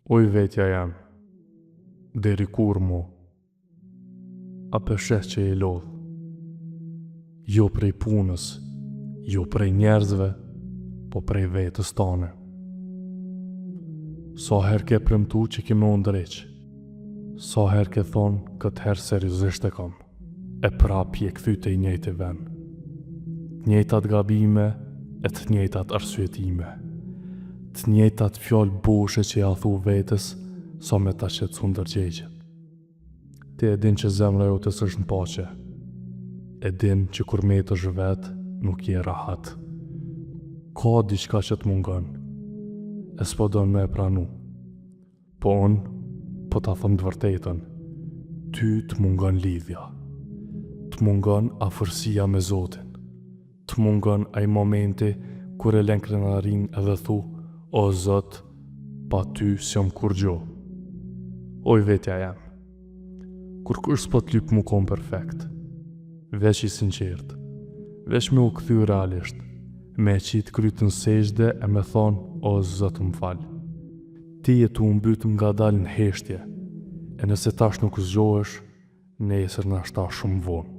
Oj vetja jam, deri kur mu, a përshes që e lodh, jo prej punës, jo prej njerëzve, po prej vetës tane. Sa her ke premtu që ki me undreq, sa her ke thonë këtë herë seriozisht e kam, e prap je kthy te i njëjti vend. Njëjtat gabime e të njëjtat arsyetime, të njëjtat fjalë boshe që ja thu vetës sa me ta shqetësu ndërgjegjet. Ti e din që zemra jote s'është në paqe, e din që kur metësh vetë nuk je rahat. Ka diçka që të mungon, e s'po don me e pranu. Po unë, po ta thëm të vërtetën, ty të mungon lidhja, të mungon afërsia me Zotin, të mungon ai momenti kur e len krenarin edhe thu, o Zot, pa ty s'jam kur gjo. Oj vetja jam, kur kush s'po t'lyp mu kon perfekt, veç i sinqert, veç me u kthy realisht, me e qit krytën sejde e me thonë, o Zot m'fal. Ti e tu mbyt nga dal në heshtje, e nëse tash nuk zgjohesh, nesër na shta shumë vonë.